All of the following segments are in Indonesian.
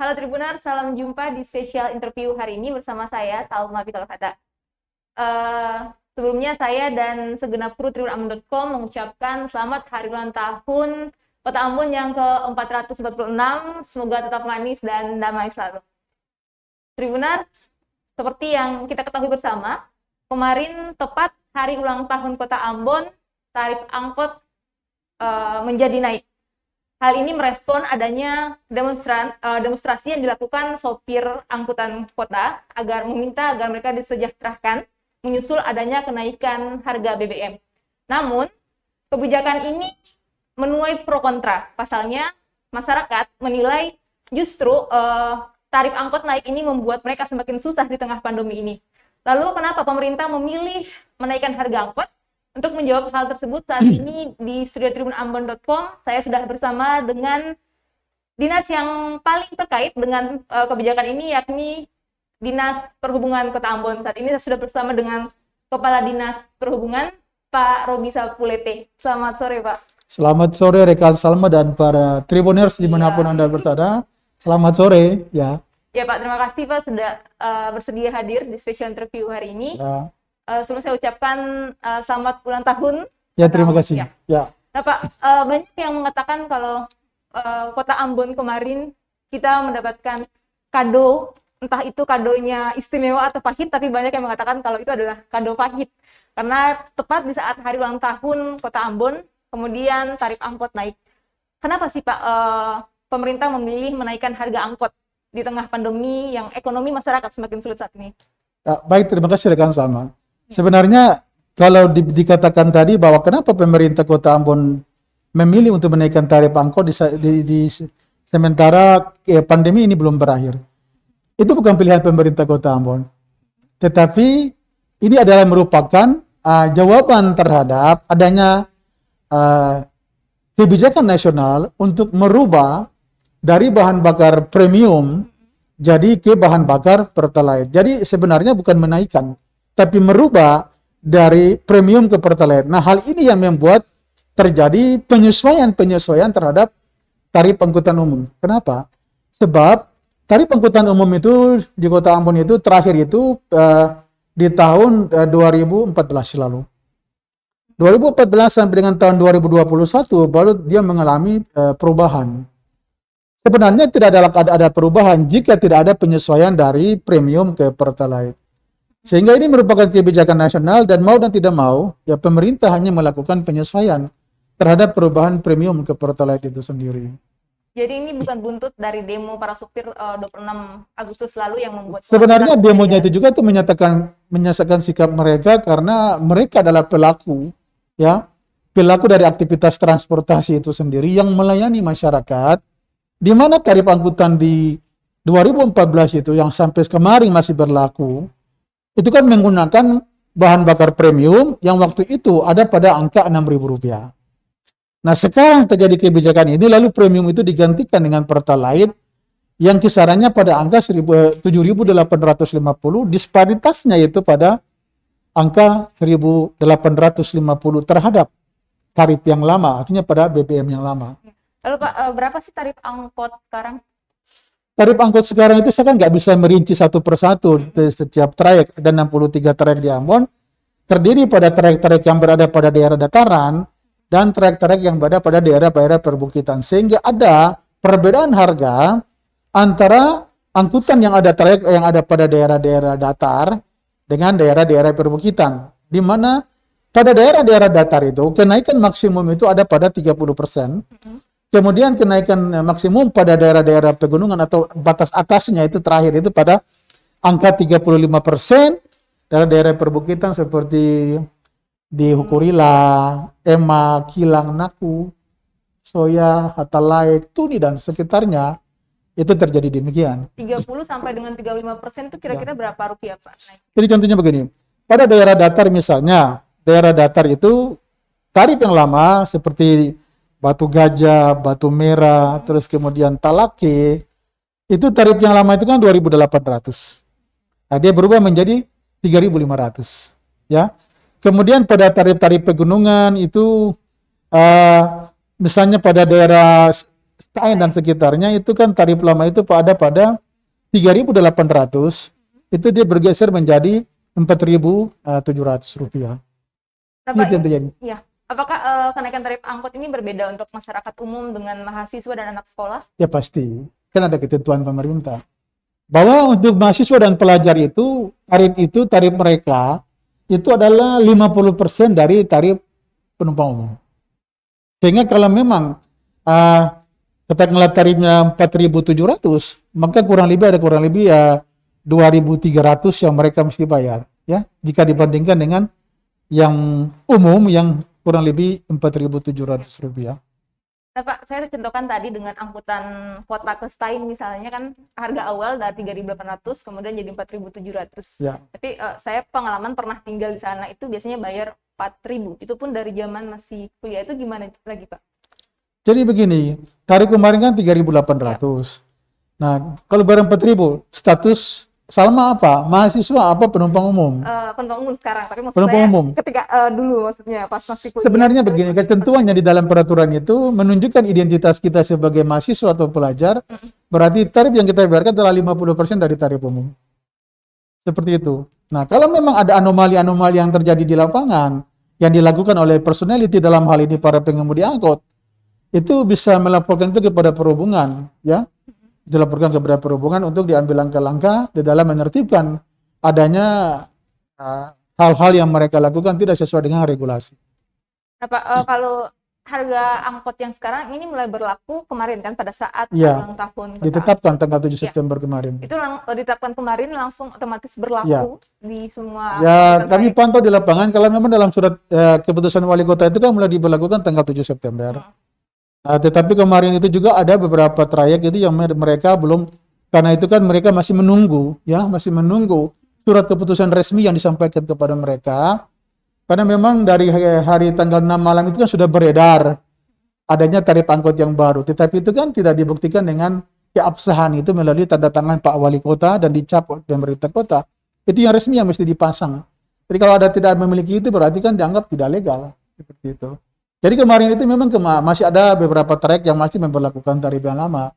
Halo Tribunar, salam jumpa di spesial interview hari ini bersama saya, Salma Pikalkata. Sebelumnya saya dan segenap kru tribunambon.com mengucapkan selamat hari ulang tahun Kota Ambon yang ke-446. Semoga tetap manis dan damai selalu. Tribunar, seperti yang kita ketahui bersama, kemarin tepat hari ulang tahun Kota Ambon, tarif angkot menjadi naik. Hal ini merespon adanya demonstrasi yang dilakukan sopir angkutan kota meminta agar mereka disejahterakan menyusul adanya kenaikan harga BBM. Namun, kebijakan ini menuai pro kontra. Pasalnya, masyarakat menilai justru tarif angkot naik ini membuat mereka semakin susah di tengah pandemi ini. Lalu, kenapa pemerintah memilih menaikkan harga angkot? Untuk menjawab hal tersebut, saat ini di studio tribunambon.com, saya sudah bersama dengan dinas yang paling terkait dengan kebijakan ini, yakni Dinas Perhubungan Kota Ambon. Saat ini saya sudah bersama dengan Kepala Dinas Perhubungan, Pak Robi Sapulete. Selamat sore, Pak. Selamat sore rekan Salma dan para Tribuners dimanapun Anda berada. Selamat sore, ya. Ya Pak, terima kasih Pak sudah bersedia hadir di special interview hari ini. Ya. Sebelum saya ucapkan selamat ulang tahun. Ya, terima kasih. Ya. Nah Pak, banyak yang mengatakan kalau Kota Ambon kemarin kita mendapatkan kado, entah itu kadonya istimewa atau pahit, tapi banyak yang mengatakan kalau itu adalah kado pahit. Karena tepat di saat hari ulang tahun Kota Ambon, kemudian tarif angkot naik. Kenapa sih Pak pemerintah memilih menaikkan harga angkot di tengah pandemi yang ekonomi masyarakat semakin sulit saat ini? Ya, baik, terima kasih rekan Salma. Sebenarnya kalau dikatakan tadi bahwa kenapa pemerintah Kota Ambon memilih untuk menaikkan tarif angkot sementara pandemi ini belum berakhir. Itu bukan pilihan pemerintah Kota Ambon. Tetapi ini adalah merupakan jawaban terhadap adanya kebijakan nasional untuk merubah dari bahan bakar premium jadi ke bahan bakar pertalite. Jadi sebenarnya bukan menaikkan, tapi merubah dari premium ke pertalite. Nah, hal ini yang membuat terjadi penyesuaian terhadap tarif angkutan umum. Kenapa? Sebab tarif angkutan umum itu di Kota Ambon itu terakhir itu di tahun 2014 lalu. 2014 sampai dengan tahun 2021 baru dia mengalami perubahan. Sebenarnya tidak ada perubahan jika tidak ada penyesuaian dari premium ke pertalite. Sehingga ini merupakan kebijakan nasional dan mau dan tidak mau, ya pemerintah hanya melakukan penyesuaian terhadap perubahan premium ke pertalite itu sendiri. Jadi ini bukan buntut dari demo para supir 26 Agustus lalu yang membuat... Sebenarnya demonya itu juga itu menyatakan sikap mereka karena mereka adalah pelaku, ya, pelaku dari aktivitas transportasi itu sendiri yang melayani masyarakat, di mana tarif angkutan di 2014 itu yang sampai kemarin masih berlaku, itu kan menggunakan bahan bakar premium yang waktu itu ada pada angka Rp6.000. Nah, sekarang terjadi kebijakan ini, lalu premium itu digantikan dengan pertalite yang kisarannya pada angka 7.850, disparitasnya itu pada angka 1.850 terhadap tarif yang lama, artinya pada BBM yang lama. Lalu Pak, berapa sih tarif angkot sekarang? Tarif angkot sekarang itu saya kan nggak bisa merinci satu persatu setiap trayek. Ada 63 trayek di Ambon, terdiri pada trayek-trayek yang berada pada daerah dataran dan trayek-trayek yang berada pada daerah-daerah perbukitan. Sehingga ada perbedaan harga antara angkutan yang ada trayek yang ada pada daerah-daerah datar dengan daerah-daerah perbukitan. Di mana pada daerah-daerah datar itu kenaikan maksimum itu ada pada 30%. Kemudian kenaikan maksimum pada daerah-daerah pegunungan atau batas atasnya itu terakhir itu pada angka 35%. Daerah-daerah perbukitan seperti di Hukurila, Ema, Kilang, Naku, Soya, Hatalai, Tuni dan sekitarnya itu terjadi demikian. 30 sampai dengan 35% itu kira-kira berapa rupiah Pak? Jadi contohnya begini, pada daerah datar misalnya, daerah datar itu tarif yang lama seperti Batu Gajah, Batu Merah, terus kemudian Talake, itu tarif yang lama itu kan 2.800. Nah, dia berubah menjadi 3.500. Ya. Kemudian pada tarif-tarif pegunungan itu misalnya pada daerah Taen dan sekitarnya itu kan tarif lama itu ada pada 3.800, itu dia bergeser menjadi 4.700 rupiah. Nah, Itu Pak, yang terjadi. ya. Apakah kenaikan tarif angkot ini berbeda untuk masyarakat umum dengan mahasiswa dan anak sekolah? Ya pasti, kan ada ketentuan pemerintah. Bahwa untuk mahasiswa dan pelajar itu, tarif mereka itu adalah 50% dari tarif penumpang umum. Sehingga kalau memang katakanlah tarifnya 4.700, maka kurang lebih 2.300 yang mereka mesti bayar, ya. Jika dibandingkan dengan yang umum yang kurang lebih 4.700 rupiah. Nah, Pak, saya contohkan tadi dengan angkutan kota ke Stein misalnya kan harga awal dari 3.800 kemudian jadi 4.700. Ya. Tapi saya pengalaman pernah tinggal di sana itu biasanya bayar 4.000. Itu pun dari zaman masih kuliah. Itu gimana lagi, Pak? Jadi begini, tarif kemarin kan 3.800. Nah, kalau barang 4.000, status sama apa? Mahasiswa apa penumpang umum? Penumpang umum sekarang, tapi maksud Penumpang saya umum. ketika dulu maksudnya pas masih kuliah. Sebenarnya begini, ketentuannya di dalam peraturan itu menunjukkan identitas kita sebagai mahasiswa atau pelajar, berarti tarif yang kita bayarkan adalah 50% dari tarif umum. Seperti itu. Nah, kalau memang ada anomali-anomali yang terjadi di lapangan, yang dilakukan oleh personality dalam hal ini para pengemudi angkot, itu bisa melaporkan itu kepada perhubungan, ya. Dilaporkan kepada perhubungan untuk diambil langkah-langkah di dalam menertibkan adanya hal-hal yang mereka lakukan tidak sesuai dengan regulasi. Nah, Pak, kalau harga angkot yang sekarang ini mulai berlaku kemarin kan pada saat Ya, ulang tahun kota. ditetapkan tanggal 7 September kemarin. Itu ditetapkan kemarin langsung otomatis berlaku di semua. Ya, kami pantau di lapangan kalau memang dalam surat keputusan wali kota itu kan mulai diberlakukan tanggal 7 September. Nah, tetapi kemarin itu juga ada beberapa trayek itu yang mereka belum, karena itu kan mereka masih menunggu, ya, masih menunggu surat keputusan resmi yang disampaikan kepada mereka. Karena memang dari hari tanggal 6 malam itu kan sudah beredar adanya tarif angkot yang baru. Tetapi itu kan tidak dibuktikan dengan keabsahan itu melalui tanda tangan Pak Wali Kota dan dicap oleh pemerintah kota. Itu yang resmi yang mesti dipasang. Jadi kalau ada tidak memiliki itu berarti kan dianggap tidak legal. Seperti itu. Jadi kemarin itu memang masih ada beberapa trayek yang masih memperlakukan tarif yang lama.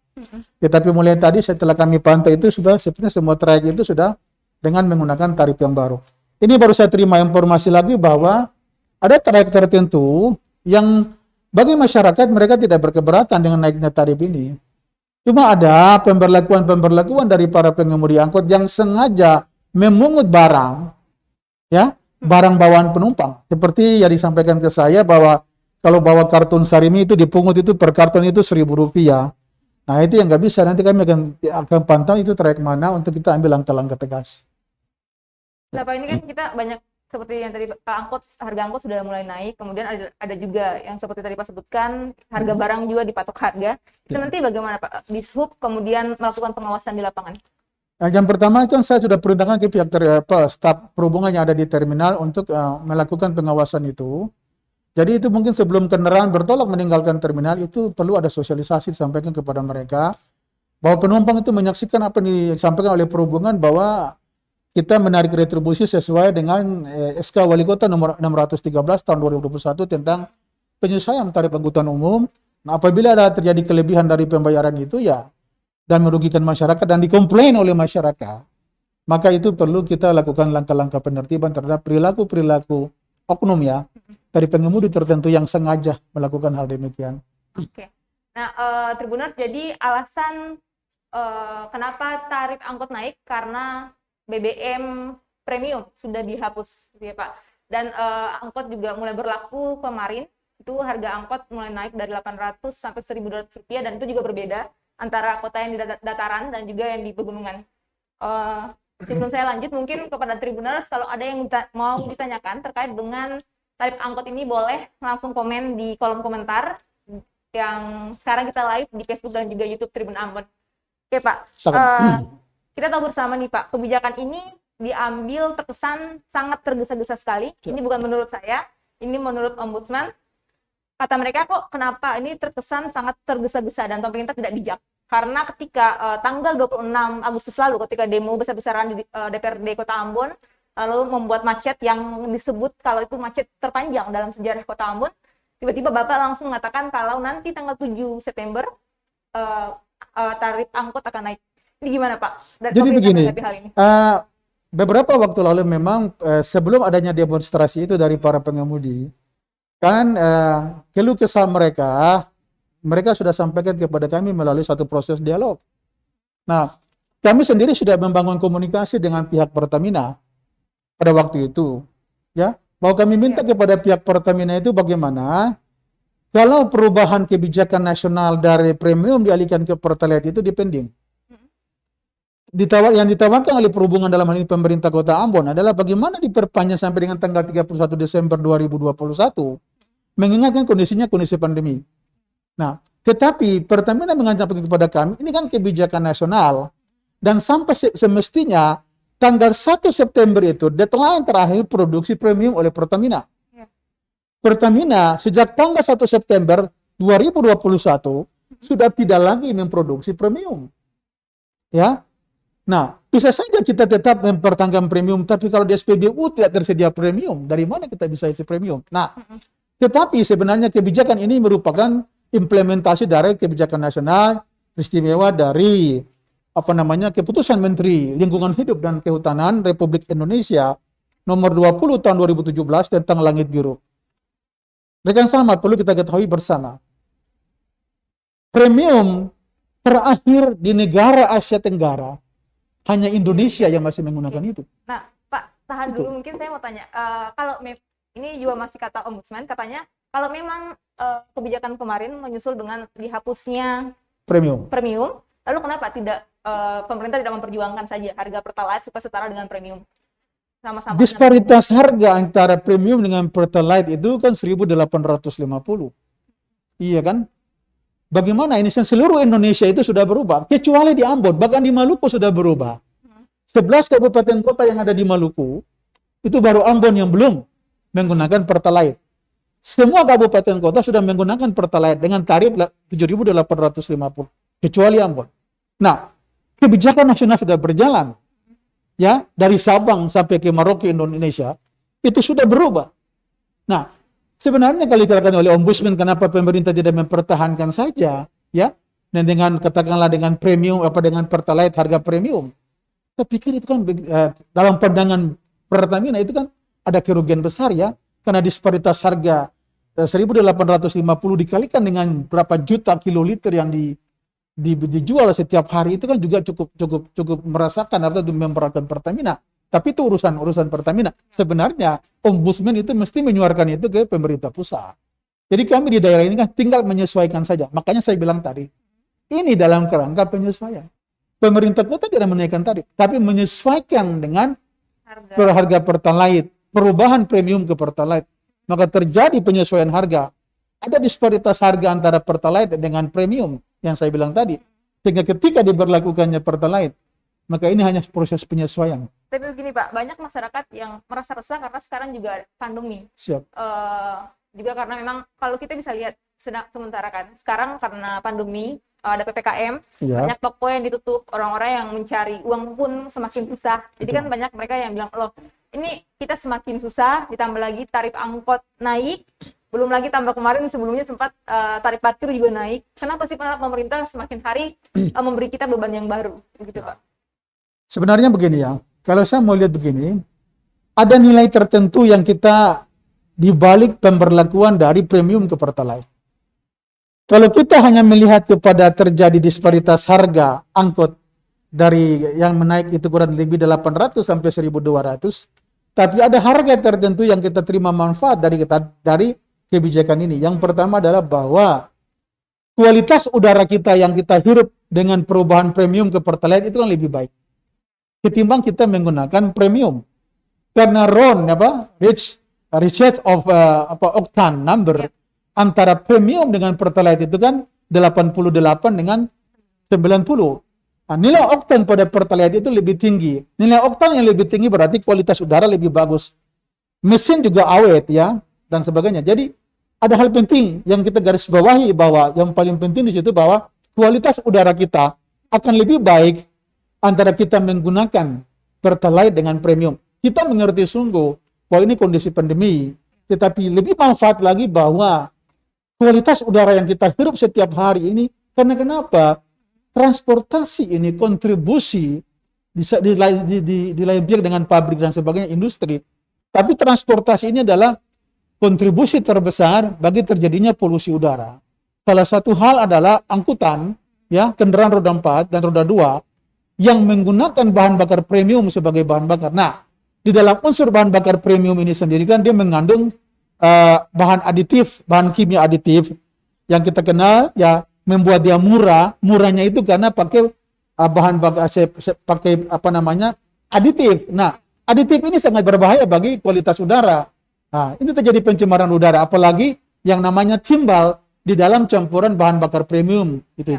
Tetapi mulai tadi setelah kami pantau itu sudah sebenarnya semua trayek itu sudah dengan menggunakan tarif yang baru. Ini baru saya terima informasi lagi bahwa ada trayek tertentu yang bagi masyarakat mereka tidak berkeberatan dengan naiknya tarif ini. Cuma ada pemberlakuan dari para pengemudi angkot yang sengaja memungut barang, ya, barang bawaan penumpang. Seperti yang disampaikan ke saya bahwa kalau bawa kartun Sarimi itu dipungut itu per karton itu Rp1.000. Nah, itu yang nggak bisa. Nanti kami akan pantau itu trayek mana untuk kita ambil langkah-langkah tegas. Nah, Pak, ini kan kita banyak seperti yang tadi harga angkot sudah mulai naik, kemudian ada juga yang seperti tadi Pak sebutkan, harga barang juga dipatok harga. Itu nanti bagaimana Pak? Dishub kemudian melakukan pengawasan di lapangan? Nah, yang pertama kan saya sudah perintahkan ke pihak staf perhubungan yang ada di terminal untuk melakukan pengawasan itu. Jadi itu mungkin sebelum kendaraan bertolak meninggalkan terminal itu perlu ada sosialisasi disampaikan kepada mereka bahwa penumpang itu menyaksikan apa yang disampaikan oleh perhubungan bahwa kita menarik retribusi sesuai dengan SK Wali Kota nomor 613 tahun 2021 tentang penyesuaian tarif angkutan umum. Nah, apabila ada terjadi kelebihan dari pembayaran itu ya dan merugikan masyarakat dan dikomplain oleh masyarakat, maka itu perlu kita lakukan langkah-langkah penertiban terhadap perilaku oknum ya dari pengemudi tertentu yang sengaja melakukan hal demikian. Oke. Nah, Tribuners, jadi alasan kenapa tarif angkot naik karena BBM premium sudah dihapus, ya Pak. Dan angkot juga mulai berlaku kemarin. Itu harga angkot mulai naik dari 800 sampai 1.200 rupiah dan itu juga berbeda antara kota yang di dataran dan juga yang di pegunungan. Sebelum saya lanjut, mungkin kepada Tribuners kalau ada yang mau ditanyakan terkait dengan tarif angkot ini boleh langsung komen di kolom komentar yang sekarang kita live di Facebook dan juga YouTube Tribun Ambon. Oke Pak, kita tahu bersama nih Pak, kebijakan ini diambil terkesan sangat tergesa-gesa sekali. Ini bukan menurut saya, ini menurut Ombudsman. Kata mereka kok kenapa ini terkesan sangat tergesa-gesa dan pemerintah tidak bijak. Karena ketika tanggal 26 Agustus lalu ketika demo besar-besaran di DPRD Kota Ambon lalu membuat macet yang disebut kalau itu macet terpanjang dalam sejarah Kota Ambon, tiba-tiba Bapak langsung mengatakan kalau nanti tanggal 7 September tarif angkut akan naik. Ini gimana Pak? Dan Jadi pemerintah begini, menanggapi hal ini? beberapa waktu lalu memang sebelum adanya demonstrasi itu dari para pengemudi, kan keluh kesah mereka sudah sampaikan kepada kami melalui satu proses dialog. Nah, kami sendiri sudah membangun komunikasi dengan pihak Pertamina pada waktu itu, ya, bahwa kami minta kepada pihak Pertamina itu bagaimana kalau perubahan kebijakan nasional dari premium dialihkan ke Pertalite itu dipending. Yang ditawarkan oleh perhubungan dalam hal ini pemerintah Kota Ambon adalah bagaimana diperpanjang sampai dengan tanggal 31 Desember 2021, mengingatkan kondisinya kondisi pandemi. Nah, tetapi Pertamina mengancam kepada kami, ini kan kebijakan nasional, dan sampai semestinya tanggal 1 September itu deadline terakhir produksi premium oleh Pertamina. Ya. Pertamina sejak tanggal 1 September 2021 sudah tidak lagi memproduksi premium. Ya. Nah, bisa saja kita tetap mempertahankan premium, tapi kalau di SPBU tidak tersedia premium, dari mana kita bisa isi premium? Nah, tetapi sebenarnya kebijakan ini merupakan implementasi dari kebijakan nasional istimewa dari keputusan Menteri Lingkungan Hidup dan Kehutanan Republik Indonesia nomor 20 tahun 2017 tentang langit biru. Rekan Selamat, perlu kita ketahui bersama, premium terakhir di negara Asia Tenggara hanya Indonesia yang masih menggunakan itu. Nah, Pak, tahan dulu, mungkin saya mau tanya, kalau ini juga masih kata Ombudsman, katanya kalau memang kebijakan kemarin menyusul dengan dihapusnya Premium. Lalu kenapa pemerintah tidak memperjuangkan saja harga Pertalite supaya setara dengan premium? Sama-sama. Disparitas harga antara premium dengan Pertalite itu kan 1.850. Iya kan? Bagaimana ini? Seluruh Indonesia itu sudah berubah, kecuali di Ambon, bahkan di Maluku sudah berubah. 11 kabupaten kota yang ada di Maluku, itu baru Ambon yang belum menggunakan Pertalite. Semua kabupaten kota sudah menggunakan Pertalite dengan tarif 7.850, kecuali Ambon. Nah, kebijakan nasional sudah berjalan, ya, dari Sabang sampai ke Merauke Indonesia, itu sudah berubah. Nah, sebenarnya kalau dikatakan oleh Ombudsman kenapa pemerintah tidak mempertahankan saja, ya, dan dengan katakanlah dengan premium dengan Pertalite harga premium, saya pikir itu kan dalam pandangan Pertamina itu kan ada kerugian besar, ya, karena disparitas harga 1.850 dikalikan dengan berapa juta kiloliter yang dijual setiap hari itu kan juga cukup merasakan atau memberatkan Pertamina. Tapi itu urusan Pertamina. Sebenarnya Ombudsman itu mesti menyuarakan itu ke pemerintah pusat. Jadi kami di daerah ini kan tinggal menyesuaikan saja. Makanya saya bilang tadi, ini dalam kerangka penyesuaian. Pemerintah kota tidak menaikkan tarif, tapi menyesuaikan dengan harga Pertalite, perubahan premium ke Pertalite. Maka terjadi penyesuaian harga. Ada disparitas harga antara Pertalite dengan premium yang saya bilang tadi. Sehingga ketika diberlakukannya Pertalite, maka ini hanya proses penyesuaian. Tapi begini Pak, banyak masyarakat yang merasa resah karena sekarang juga pandemi. Siap. Juga karena memang kalau kita bisa lihat sementara kan, sekarang karena pandemi ada PPKM, Ya. banyak toko yang ditutup, orang-orang yang mencari uang pun semakin susah. Jadi kan banyak mereka yang bilang, loh ini kita semakin susah, ditambah lagi tarif angkot naik, belum lagi tambah kemarin sebelumnya sempat tarif parkir juga naik. Kenapa sih Pak pemerintah semakin hari memberi kita beban yang baru, begitu Pak? Sebenarnya begini ya, kalau saya mau lihat begini, ada nilai tertentu yang kita dibalik pemberlakuan dari premium ke Pertalite. Kalau kita hanya melihat kepada terjadi disparitas harga angkot dari yang menaik itu kurang lebih 800 sampai 1.200, tapi ada harga tertentu yang kita terima manfaat dari kebijakan ini. Yang pertama adalah bahwa kualitas udara kita yang kita hirup dengan perubahan premium ke Pertalite itu kan lebih baik ketimbang kita menggunakan premium. Karena RON research of octane number antara premium dengan Pertalite itu kan 88 dengan 90. Nah, nilai oktan pada Pertalite itu lebih tinggi. Nilai oktan yang lebih tinggi berarti kualitas udara lebih bagus. Mesin juga awet, ya, dan sebagainya. Jadi ada hal penting yang kita garis bawahi, bahwa yang paling penting di situ bahwa kualitas udara kita akan lebih baik antara kita menggunakan Pertalite dengan premium. Kita mengerti sungguh bahwa ini kondisi pandemi, tetapi lebih manfaat lagi bahwa kualitas udara yang kita hirup setiap hari ini Karena kenapa? Transportasi ini kontribusi di lain pihak dengan pabrik dan sebagainya, industri. Tapi transportasi ini adalah kontribusi terbesar bagi terjadinya polusi udara. Salah satu hal adalah angkutan, ya, kendaraan roda 4 dan roda 2 yang menggunakan bahan bakar premium sebagai bahan bakar. Nah, di dalam unsur bahan bakar premium ini sendiri kan dia mengandung bahan aditif, bahan kimia aditif yang kita kenal, ya, membuat dia murah. Murahnya itu karena pakai bahan bakar pakai aditif. Nah, aditif ini sangat berbahaya bagi kualitas udara. Nah, ini terjadi pencemaran udara, apalagi yang namanya timbal di dalam campuran bahan bakar premium itu.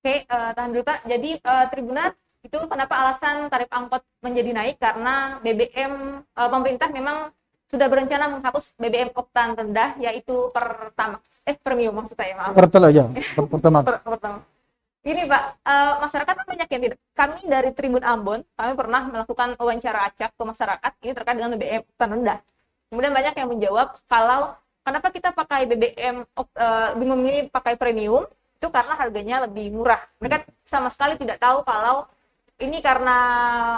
Oke, tahan dulu Pak. Jadi Tribuners, itu kenapa alasan tarif angkot menjadi naik? Karena BBM, pemerintah memang sudah berencana menghapus BBM oktan rendah, yaitu premium maksud saya, maaf. Pertamax. Pertamax. Ini Pak, masyarakat kan banyak yang tidak. Kami dari Tribun Ambon, kami pernah melakukan wawancara acak ke masyarakat ini terkait dengan BBM oktan rendah. Kemudian banyak yang menjawab kalau kenapa kita pakai BBM lebih memilih pakai premium, itu karena harganya lebih murah. Mereka sama sekali tidak tahu kalau ini karena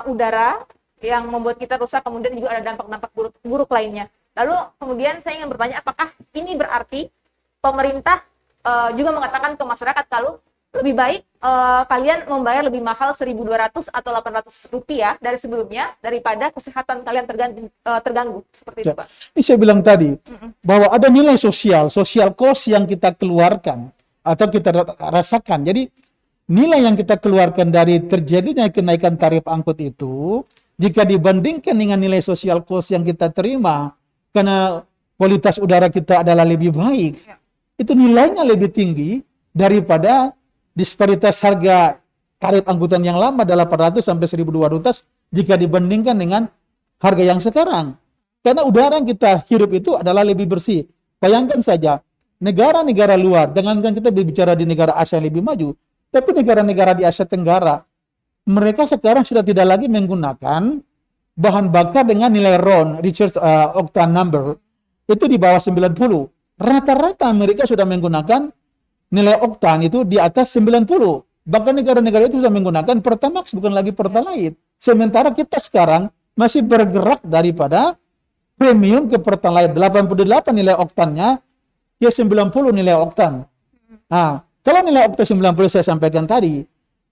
udara yang membuat kita rusak, kemudian juga ada dampak-dampak buruk lainnya. Lalu kemudian saya ingin bertanya, apakah ini berarti pemerintah juga mengatakan ke masyarakat kalau lebih baik kalian membayar lebih mahal 1.200 atau 800 rupiah dari sebelumnya daripada kesehatan kalian terganggu seperti itu, Pak? Ini saya bilang tadi bahwa ada nilai social cost yang kita keluarkan atau kita rasakan. Jadi nilai yang kita keluarkan dari terjadinya kenaikan tarif angkut itu, jika dibandingkan dengan nilai social cost yang kita terima karena kualitas udara kita adalah lebih baik, itu nilainya lebih tinggi daripada disparitas harga tarif angkutan yang lama adalah 800 sampai 1.200 jika dibandingkan dengan harga yang sekarang. Karena udara yang kita hirup itu adalah lebih bersih. Bayangkan saja, negara-negara luar, jangankan kita berbicara di negara Asia yang lebih maju, tapi negara-negara di Asia Tenggara, mereka sekarang sudah tidak lagi menggunakan bahan bakar dengan nilai RON, Research Octane Number, itu di bawah 90. Rata-rata mereka sudah menggunakan nilai oktan itu di atas 90. Bahkan negara-negara itu sudah menggunakan Pertamax, bukan lagi Pertalite. Sementara kita sekarang masih bergerak daripada premium ke Pertalite. 88 nilai oktannya, ya 90 nilai oktan. Nah, kalau nilai oktan 90 saya sampaikan tadi,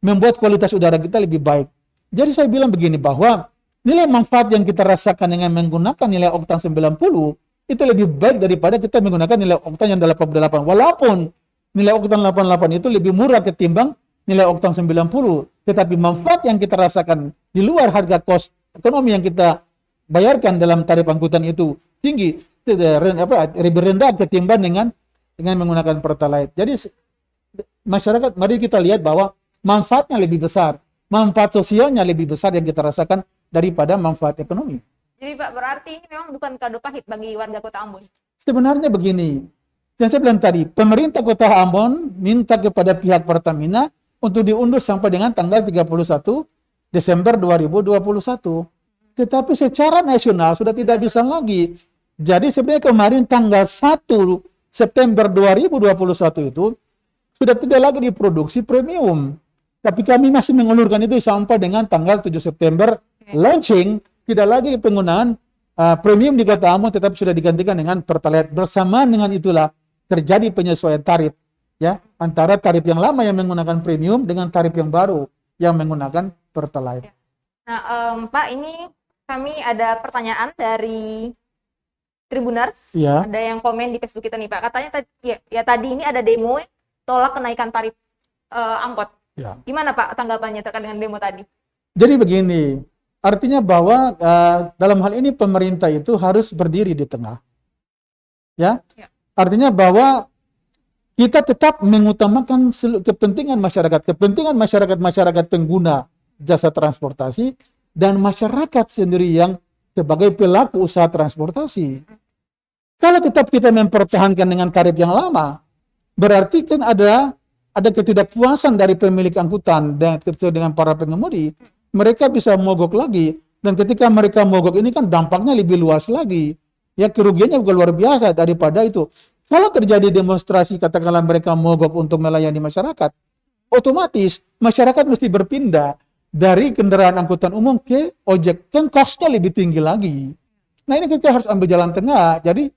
membuat kualitas udara kita lebih baik. Jadi saya bilang begini, bahwa nilai manfaat yang kita rasakan dengan menggunakan nilai oktan 90, itu lebih baik daripada kita menggunakan nilai oktan yang 88. Walaupun nilai oktan 88 itu lebih murah ketimbang nilai oktan 90. Tetapi manfaat yang kita rasakan di luar harga kos ekonomi yang kita bayarkan dalam tarif angkutan itu tinggi, lebih rendah ketimbang dengan menggunakan Pertalite. Jadi masyarakat, mari kita lihat bahwa manfaatnya lebih besar, manfaat sosialnya lebih besar yang kita rasakan daripada manfaat ekonomi. Jadi Pak, berarti ini memang bukan kado pahit bagi warga Kota Ambon. Sebenarnya begini, yang saya bilang tadi, pemerintah Kota Ambon minta kepada pihak Pertamina untuk diundur sampai dengan tanggal 31 Desember 2021. Tetapi secara nasional sudah tidak bisa lagi. Jadi sebenarnya kemarin tanggal 1 September 2021 itu sudah tidak lagi diproduksi premium. Tapi kami masih mengulurkan itu sampai dengan tanggal 7 September launching, tidak lagi penggunaan premium di Kota Ambon, tetapi sudah digantikan dengan Pertalite. Bersamaan dengan itulah terjadi penyesuaian tarif, ya, antara tarif yang lama yang menggunakan premium dengan tarif yang baru yang menggunakan Pertalite. Nah, Pak, ini kami ada pertanyaan dari Tribuners. Ya. Ada yang komen di Facebook kita nih, Pak. Katanya tadi ini ada demo tolak kenaikan tarif angkot. Ya. Gimana Pak tanggapannya terkait dengan demo tadi? Jadi begini, artinya bahwa dalam hal ini pemerintah itu harus berdiri di tengah. Ya. Artinya bahwa kita tetap mengutamakan kepentingan masyarakat pengguna jasa transportasi dan masyarakat sendiri yang sebagai pelaku usaha transportasi. Kalau tetap kita mempertahankan dengan tarif yang lama, berarti kan ada ketidakpuasan dari pemilik angkutan dan dengan para pengemudi. Mereka bisa mogok lagi, dan ketika mereka mogok ini kan dampaknya lebih luas lagi. Ya, kerugiannya juga luar biasa daripada itu. Kalau terjadi demonstrasi, katakanlah mereka mogok untuk melayani masyarakat, otomatis masyarakat mesti berpindah dari kendaraan angkutan umum ke ojek. Kan cost-nya lebih tinggi lagi. Nah ini kita harus ambil jalan tengah. Jadi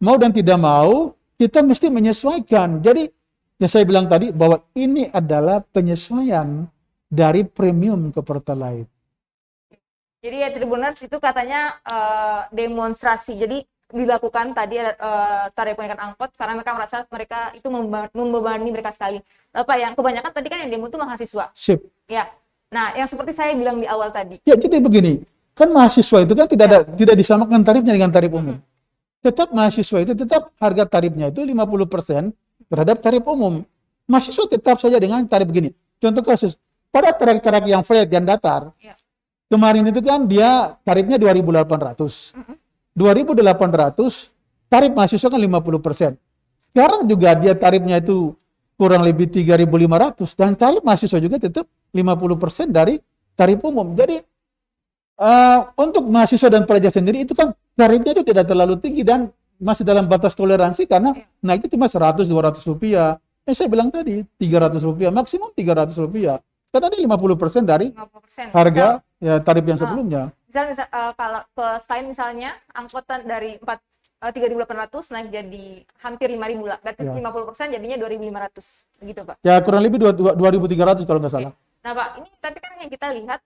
mau dan tidak mau, kita mesti menyesuaikan. Jadi yang saya bilang tadi bahwa ini adalah penyesuaian dari premium ke Pertalite. Jadi ya Tribuners itu katanya demonstrasi. Jadi dilakukan tadi tarif kenaikan angkot karena mereka merasa mereka itu membebani mereka sekali. Pak, yang kebanyakan tadi kan yang demo itu mahasiswa. Sip. Ya. Nah, yang seperti saya bilang di awal tadi. Ya, jadi begini, kan mahasiswa itu kan tidak disamakan tarifnya dengan tarif umum. Tetap mahasiswa itu tetap harga tarifnya itu 50% terhadap tarif umum. Mahasiswa tetap saja dengan tarif begini. Contoh kasus, pada trayek-trayek yang flat yang datar, kemarin itu kan dia tarifnya 2.800. 2.800, tarif mahasiswa kan 50%. Sekarang juga dia tarifnya itu kurang lebih 3.500 dan tarif mahasiswa juga tetap 50% dari tarif umum. Jadi untuk mahasiswa dan pelajar sendiri itu kan tarifnya itu tidak terlalu tinggi dan masih dalam batas toleransi karena naiknya cuma 100-200 rupiah. Saya bilang tadi 300 rupiah, maksimum 300 rupiah. Karena ini 50% dari 50%. harga ya, tarif yang sebelumnya. Misal kalau ke Stein misalnya angkutan dari 3.800 naik jadi hampir 5.000 lah. Berarti 50% jadinya 2.500 gitu, Pak. Ya kurang lebih 2.300 kalau nggak salah. Nah, Pak, ini tapi kan yang kita lihat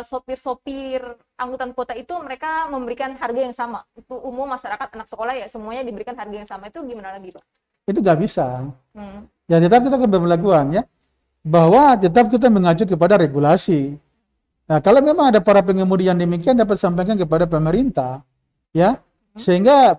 sopir-sopir angkutan kota itu mereka memberikan harga yang sama. Itu umum masyarakat, anak sekolah ya semuanya diberikan harga yang sama. Itu gimana lagi, Pak? Itu nggak bisa. Ya tetap kita akan berlakuan ya. Bahwa tetap kita mengacu kepada regulasi. Nah, kalau memang ada para pengemudi yang demikian dapat sampaikan kepada pemerintah, ya, sehingga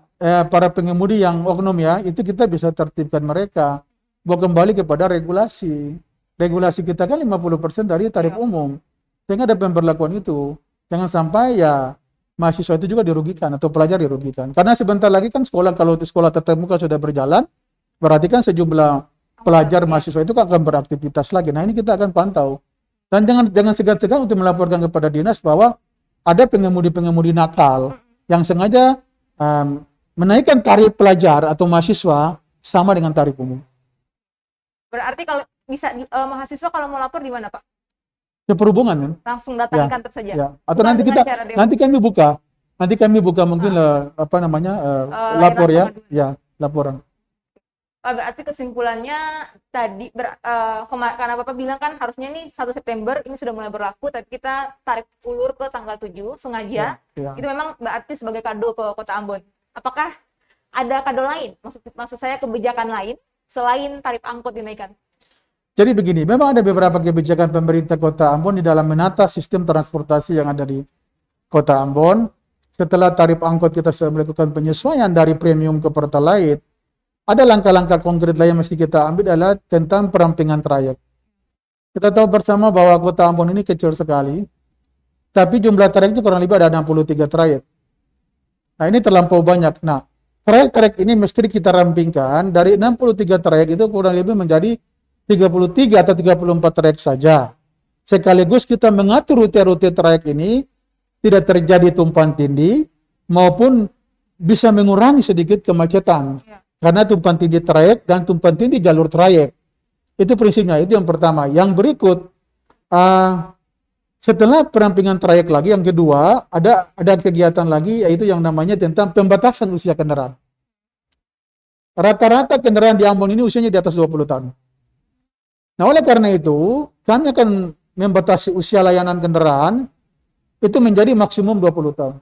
para pengemudi yang oknum ya, itu kita bisa tertibkan mereka. Bawa kembali kepada regulasi. Regulasi kita kan 50% dari tarif umum. Sehingga ada pemberlakuan itu. Jangan sampai ya mahasiswa itu juga dirugikan atau pelajar dirugikan. Karena sebentar lagi kan kalau sekolah tatap muka sudah berjalan, berarti kan sejumlah pelajar mahasiswa itu akan beraktivitas lagi. Nah ini kita akan pantau dan jangan segan-segan untuk melaporkan kepada dinas bahwa ada pengemudi-pengemudi nakal yang sengaja menaikkan tarif pelajar atau mahasiswa sama dengan tarif umum. Berarti kalau bisa mahasiswa kalau mau lapor di mana, Pak? Ke perhubungan kan? Langsung datangi kantor saja. Ya. Atau nanti kami buka mungkin lapor ya, laporan. Berarti kesimpulannya tadi karena Bapak bilang kan harusnya nih 1 September ini sudah mulai berlaku, tapi kita tarik ulur ke tanggal 7 sengaja. Itu memang berarti sebagai kado ke Kota Ambon. Apakah ada kado lain? Maksud saya kebijakan lain selain tarif angkut dinaikkan? Jadi begini, memang ada beberapa kebijakan pemerintah Kota Ambon di dalam menata sistem transportasi yang ada di Kota Ambon. Setelah tarif angkut kita sudah melakukan penyesuaian dari premium ke Pertalite, ada langkah-langkah konkret lain yang mesti kita ambil adalah tentang perampingan trayek. Kita tahu bersama bahwa Kota Ambon ini kecil sekali, tapi jumlah trayek itu kurang lebih ada 63 trayek. Nah ini terlampau banyak. Nah, trayek-trayek ini mesti kita rampingkan dari 63 trayek itu kurang lebih menjadi 33 atau 34 trayek saja. Sekaligus kita mengatur rute-rute trayek ini tidak terjadi tumpahan tindih maupun bisa mengurangi sedikit kemacetan. Karena tumpahan tindih trayek dan tumpahan tindih jalur trayek. Itu prinsipnya, itu yang pertama. Yang berikut, setelah perampingan trayek lagi, yang kedua, ada kegiatan lagi, yaitu yang namanya tentang pembatasan usia kendaraan. Rata-rata kendaraan di Ambon ini usianya di atas 20 tahun. Nah, oleh karena itu, kami akan membatasi usia layanan kendaraan itu menjadi maksimum 20 tahun.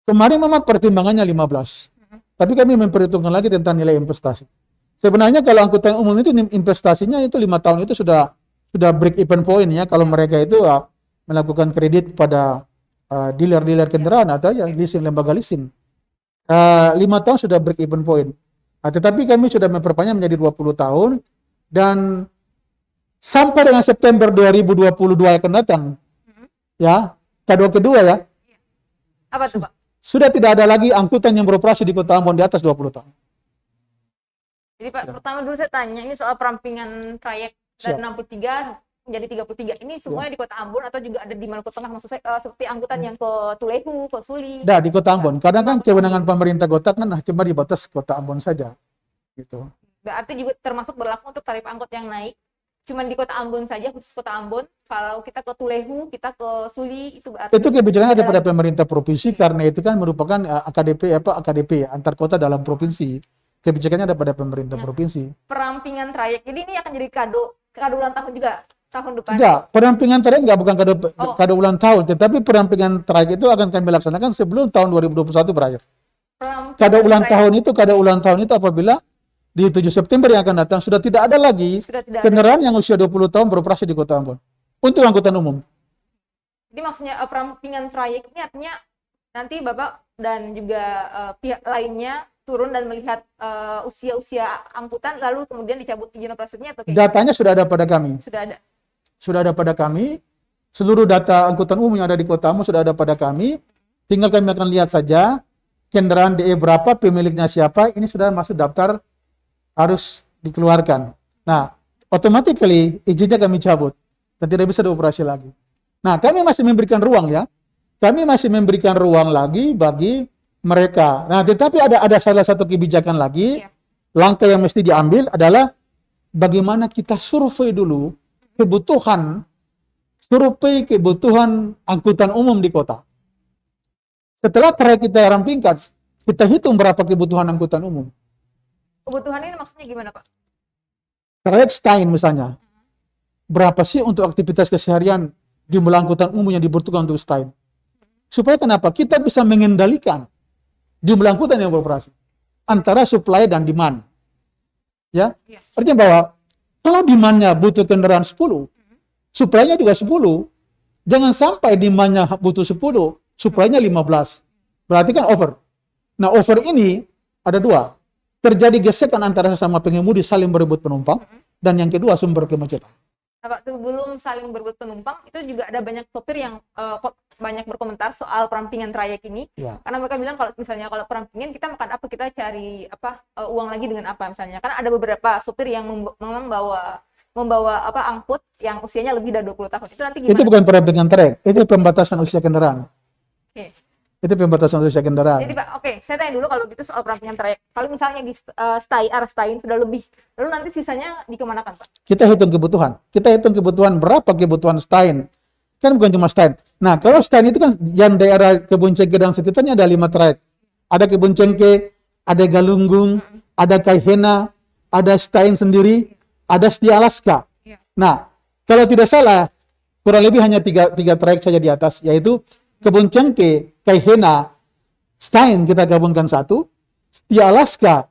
Kemarin memang pertimbangannya 15. Tapi kami memperhitungkan lagi tentang nilai investasi. Sebenarnya kalau angkutan umum itu investasinya itu 5 tahun itu sudah break even point ya. Kalau mereka itu melakukan kredit pada dealer-dealer kendaraan atau ya leasing, lembaga leasing. 5 tahun sudah break even point. Tetapi kami sudah memperpanjang menjadi 20 tahun dan sampai dengan September 2022 yang akan datang. Ya, kado kedua ya. Apa tuh, Pak? Sudah tidak ada lagi angkutan yang beroperasi di Kota Ambon di atas 20 tahun. Jadi Pak, pertama dulu saya tanya ini soal perampingan trayek dari 63 menjadi 33 ini semuanya di Kota Ambon atau juga ada di Maluku Tengah, maksud saya seperti angkutan yang ke Tulehu, ke Suli? Nah, di Kota Ambon. Karena kan kewenangan pemerintah kota kan cuma di batas Kota Ambon saja. Gitu. Berarti juga termasuk berlaku untuk tarif angkot yang naik cuman di Kota Ambon saja, khusus Kota Ambon. Kalau kita ke Tulehu, kita ke Suli, itu berarti Itu kebijakan daripada pemerintah provinsi karena itu kan merupakan AKDP antar kota dalam provinsi. Kebijakannya daripada pemerintah provinsi. Perampingan trayek. Jadi ini akan jadi kado ulang tahun juga tahun depan. Enggak, perampingan trayek enggak bukan kado ulang tahun, tetapi perampingan trayek itu akan kami laksanakan sebelum tahun 2021 berakhir. Kado ulang tahun itu apabila di 7 September yang akan datang sudah tidak ada lagi kendaraan yang usia 20 tahun beroperasi di Kota Ambon untuk angkutan umum. Jadi maksudnya perampingan trayek ini artinya nanti Bapak dan juga pihak lainnya turun dan melihat usia-usia angkutan lalu kemudian dicabut izin operasinya atau datanya sudah ada pada kami. Sudah ada pada kami. Seluruh data angkutan umum yang ada di Kota Ambon sudah ada pada kami. Tinggal kami akan lihat saja kendaraan DE berapa, pemiliknya siapa, ini sudah masuk daftar harus dikeluarkan. Nah, automatically izinnya kami cabut dan tidak bisa dioperasi lagi. Nah, kami masih memberikan ruang ya. Kami masih memberikan ruang lagi bagi mereka. Nah, tetapi ada salah satu kebijakan lagi. Langkah yang mesti diambil adalah bagaimana kita survei dulu kebutuhan angkutan umum di kota. Setelah kita rampingkan, kita hitung berapa kebutuhan angkutan umum. Kebutuhan ini maksudnya gimana, Pak? Trayek Stein misalnya. Berapa sih untuk aktivitas keseharian jumlah angkutan umum yang dibutuhkan untuk Stein? Supaya kenapa? Kita bisa mengendalikan jumlah angkutan yang beroperasi antara supply dan demand. Ya. Artinya bahwa kalau demand-nya butuh kendaraan 10, supply-nya juga 10. Jangan sampai demand-nya butuh 10, supply-nya 15. Berarti kan over. Nah, over ini ada dua. Terjadi gesekan antara sesama pengemudi saling berebut penumpang, dan yang kedua sumber kemacetan. Pak, sebelum saling berebut penumpang, itu juga ada banyak sopir yang banyak berkomentar soal perampingan trayek ini. Ya. Karena mereka bilang kalau misalnya kalau perampingan kita makan apa, kita cari uang lagi dengan apa misalnya. Karena ada beberapa sopir yang membawa angkut yang usianya lebih dari 20 tahun. Itu nanti gimana? Itu bukan perampingan trayek, itu pembatasan usia kendaraan. Oke. Itu pembatasan usia kendaraan. Jadi Pak, saya tanya dulu kalau gitu soal perampingan trayek. Kalau misalnya di arah Stein sudah lebih, lalu nanti sisanya dikemanakan, Pak? Kita hitung kebutuhan berapa kebutuhan Stein. Kan bukan cuma Stein. Nah, kalau Stein itu kan yang daerah Kebun Cengke dan sekitarnya ada 5 trayek. Ada Kebun Cengke, ada Galunggung, ada Kaihena, ada Stein sendiri, ada Setia Alaska. Nah, kalau tidak salah, kurang lebih hanya tiga trayek saja di atas, yaitu Kebun Cengke, Kaihena, Stein kita gabungkan satu, Setia Alaska,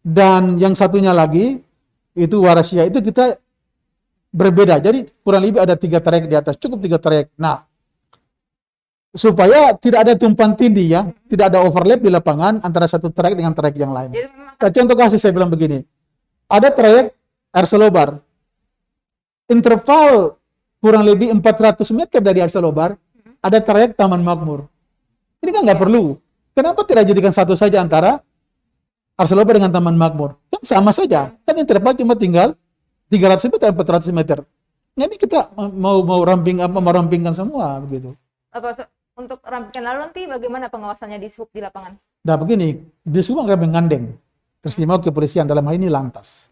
dan yang satunya lagi, itu Warasia, itu kita berbeda. Jadi kurang lebih ada 3 trayek di atas, cukup 3 trayek. Nah, supaya tidak ada tumpang tindih ya, tidak ada overlap di lapangan antara satu trayek dengan trayek yang lain. Nah, contoh kasih saya bilang begini, ada trayek Arselobar, interval kurang lebih 400 meter dari Arselobar, ada trayek Taman Makmur. Ini kan nggak perlu. Kenapa tidak jadikan satu saja antara Arselobar dengan Taman Makmur? Kan sama saja. Kan interval cuma tinggal 300 meter, 400 meter. Nah, ini kita mau merampingkan semua begitu. Untuk rampingkan lalu nanti bagaimana pengawasannya di sub di lapangan? Nah begini, di semua akan menggandeng teristimewa kepolisian dalam hal ini Lantas.